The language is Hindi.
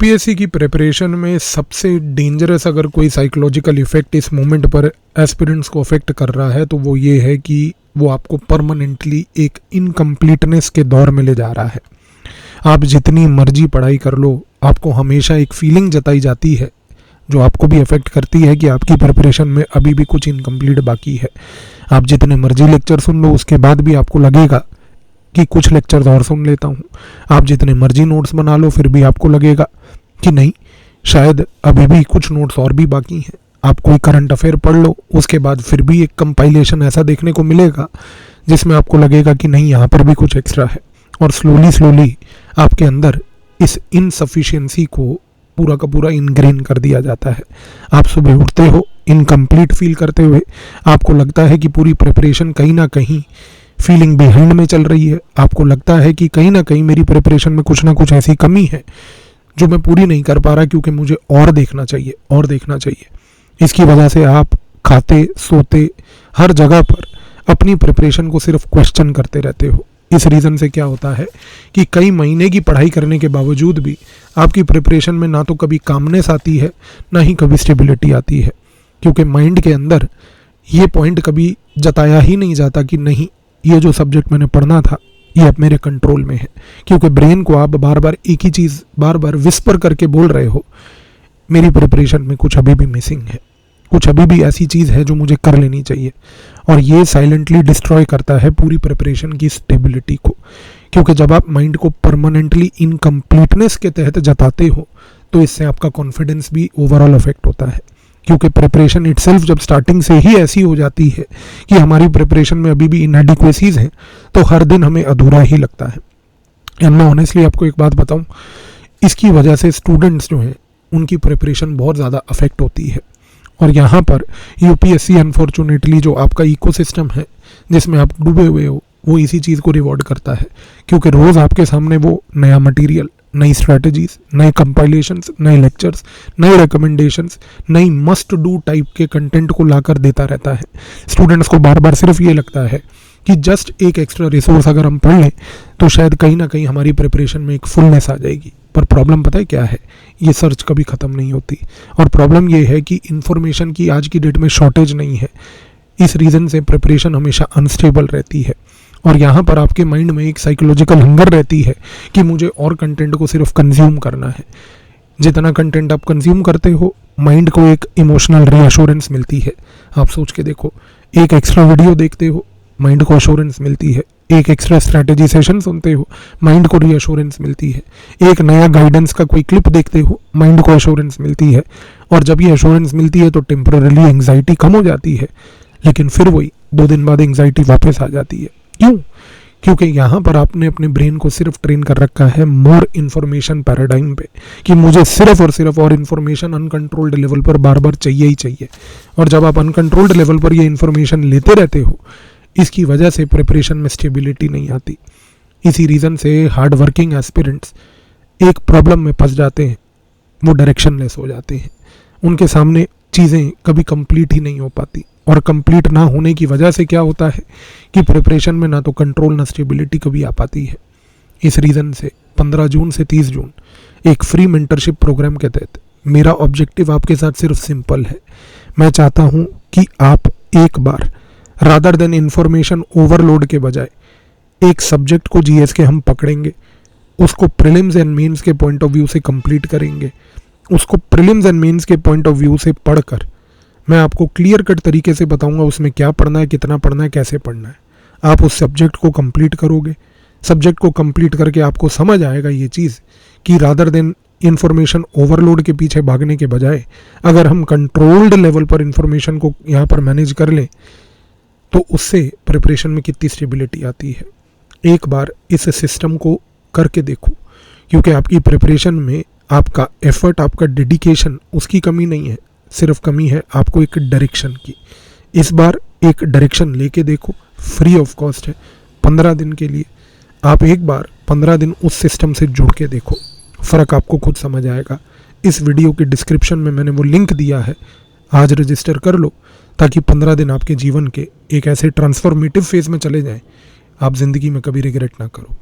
यूपीएससी की प्रिपरेशन में सबसे डेंजरस अगर कोई साइकोलॉजिकल इफेक्ट इस मोमेंट पर एस्पिरेंट्स को अफेक्ट कर रहा है तो वो ये है कि वो आपको परमानेंटली एक इनकम्प्लीटनेस के दौर में ले जा रहा है। आप जितनी मर्जी पढ़ाई कर लो, आपको हमेशा एक फीलिंग जताई जाती है जो आपको भी अफेक्ट करती है कि आपकी प्रिपरेशन में अभी भी कुछ इनकम्प्लीट बाकी है। आप जितने मर्जी लेक्चर सुन लो, उसके बाद भी आपको लगेगा कि कुछ लेक्चर्स और सुन लेता हूँ। आप जितने मर्जी नोट्स बना लो, फिर भी आपको लगेगा कि नहीं, शायद अभी भी कुछ नोट्स और भी बाकी हैं। आप कोई करंट अफेयर पढ़ लो, उसके बाद फिर भी एक कंपाइलेशन ऐसा देखने को मिलेगा जिसमें आपको लगेगा कि नहीं, यहाँ पर भी कुछ एक्स्ट्रा है। और स्लोली आपके अंदर इस इनसफिशिएंसी को पूरा का पूरा इनग्रेन कर दिया जाता है। आप सुबह उठते हो इनकम्प्लीट फील करते हुए, आपको लगता है कि पूरी प्रिपरेशन कहीं ना कहीं फीलिंग बिहाइंड में चल रही है। आपको लगता है कि कहीं ना कहीं मेरी प्रिपरेशन में कुछ ना कुछ ऐसी कमी है जो मैं पूरी नहीं कर पा रहा, क्योंकि मुझे और देखना चाहिए। इसकी वजह से आप खाते सोते हर जगह पर अपनी प्रिपरेशन को सिर्फ क्वेश्चन करते रहते हो। इस रीज़न से क्या होता है कि कई महीने की पढ़ाई करने के बावजूद भी आपकी प्रिपरेशन में ना तो कभी कामनेस आती है, ना ही कभी स्टेबिलिटी आती है, क्योंकि माइंड के अंदर ये पॉइंट कभी जताया ही नहीं जाता कि नहीं, ये जो सब्जेक्ट मैंने पढ़ना था ये अब मेरे कंट्रोल में है। क्योंकि ब्रेन को आप बार बार एक ही चीज़ बार बार विस्पर करके बोल रहे हो, मेरी प्रिपरेशन में कुछ अभी भी मिसिंग है, कुछ अभी भी ऐसी चीज़ है जो मुझे कर लेनी चाहिए। और ये साइलेंटली डिस्ट्रॉय करता है पूरी प्रिपरेशन की स्टेबिलिटी को। क्योंकि जब आप माइंड को परमानेंटली इनकम्प्लीटनेस के तहत जताते हो तो इससे आपका कॉन्फिडेंस भी ओवरऑल अफेक्ट होता है। क्योंकि प्रिपरेशन इटसेल्फ जब स्टार्टिंग से ही ऐसी हो जाती है कि हमारी प्रिपरेशन में अभी भी इनएडिक्वेसीज हैं, तो हर दिन हमें अधूरा ही लगता है। एंड मैं ऑनेस्टली आपको एक बात बताऊं, इसकी वजह से स्टूडेंट्स जो हैं उनकी प्रिपरेशन बहुत ज़्यादा अफेक्ट होती है। और यहाँ पर यूपीएससी अनफॉर्चुनेटली जो आपका इकोसिस्टम है जिसमें आप डूबे हुए हो, वो इसी चीज़ को रिवॉर्ड करता है। क्योंकि रोज़ आपके सामने वो नया मटेरियल, नई स्ट्रैटेजीज, नए कंपाइलेशंस, नए लेक्चर्स, नए रिकमेंडेशंस, नई मस्ट डू टाइप के कंटेंट को लाकर देता रहता है। स्टूडेंट्स को बार बार सिर्फ ये लगता है कि जस्ट एक एक्स्ट्रा रिसोर्स अगर हम पढ़ लें तो शायद कहीं ना कहीं हमारी प्रिपरेशन में एक फुलनेस आ जाएगी। पर प्रॉब्लम पता है क्या है, ये सर्च कभी ख़त्म नहीं होती। और प्रॉब्लम ये है कि इन्फॉर्मेशन की आज की डेट में शॉर्टेज नहीं है। इस रीज़न से प्रिपरेशन हमेशा अनस्टेबल रहती है। और यहाँ पर आपके माइंड में एक साइकोलॉजिकल हंगर रहती है कि मुझे और कंटेंट को सिर्फ कंज्यूम करना है। जितना कंटेंट आप कंज्यूम करते हो, माइंड को एक इमोशनल रीअश्योरेंस मिलती है। आप सोच के देखो, एक एक्स्ट्रा वीडियो देखते हो, माइंड को अश्योरेंस मिलती है। एक एक्स्ट्रा स्ट्रैटेजी सेशन सुनते हो, माइंड को रीअश्योरेंस मिलती है। एक नया गाइडेंस का कोई क्लिप देखते हो, माइंड को अश्योरेंस मिलती है। और जब ये अश्योरेंस मिलती है तो टेम्पररीली एंग्जाइटी कम हो जाती है, लेकिन फिर वही 2 दिन बाद एंग्जाइटी वापस आ जाती है। क्यों? क्योंकि यहाँ पर आपने अपने ब्रेन को सिर्फ ट्रेन कर रखा है मोर इन्फॉर्मेशन पैराडाइम पे, कि मुझे सिर्फ और इन्फॉर्मेशन अनकंट्रोल्ड लेवल पर बार बार चाहिए ही चाहिए। और जब आप अनकंट्रोल्ड लेवल पर ये इन्फॉर्मेशन लेते रहते हो, इसकी वजह से प्रिपरेशन में स्टेबिलिटी नहीं आती। इसी रीज़न से हार्ड वर्किंग एस्पिरेंट्स एक प्रॉब्लम में फंस जाते हैं, वो डायरेक्शनलेस हो जाते हैं। उनके सामने चीज़ें कभी कंप्लीट ही नहीं हो पाती। और कंप्लीट ना होने की वजह से क्या होता है कि प्रिपरेशन में ना तो कंट्रोल ना स्टेबिलिटी कभी आ पाती है। इस रीज़न से 15 जून से 30 जून एक फ्री मेंटरशिप प्रोग्राम के तहत मेरा ऑब्जेक्टिव आपके साथ सिर्फ सिंपल है। मैं चाहता हूँ कि आप एक बार रादर देन इंफॉर्मेशन ओवरलोड के बजाय एक सब्जेक्ट को जीएस के हम पकड़ेंगे, उसको प्रीलिम्स एंड मेंस के पॉइंट ऑफ व्यू से कंप्लीट करेंगे, उसको प्रीलिम्स एंड मेंस के पॉइंट ऑफ व्यू से पढ़कर मैं आपको क्लियर कट तरीके से बताऊंगा उसमें क्या पढ़ना है, कितना पढ़ना है, कैसे पढ़ना है। आप उस सब्जेक्ट को कंप्लीट करोगे। सब्जेक्ट को कंप्लीट करके आपको समझ आएगा ये चीज़ कि रादर देन इन्फॉर्मेशन ओवरलोड के पीछे भागने के बजाय अगर हम कंट्रोल्ड लेवल पर इन्फॉर्मेशन को यहाँ पर मैनेज कर लें तो उससे प्रिपरेशन में कितनी स्टेबिलिटी आती है। एक बार इस सिस्टम को करके देखो, क्योंकि आपकी प्रिपरेशन में आपका एफर्ट, आपका डेडिकेशन, उसकी कमी नहीं है, सिर्फ कमी है आपको एक डायरेक्शन की। इस बार एक डायरेक्शन लेके देखो, फ्री ऑफ कॉस्ट है, 15 दिन के लिए। आप एक बार 15 दिन उस सिस्टम से जुड़ के देखो, फ़र्क आपको खुद समझ आएगा। इस वीडियो के डिस्क्रिप्शन में मैंने वो लिंक दिया है, आज रजिस्टर कर लो ताकि 15 दिन आपके जीवन के एक ऐसे ट्रांसफॉर्मेटिव फेज़ में चले जाएं, आप ज़िंदगी में कभी रिग्रेट ना करो।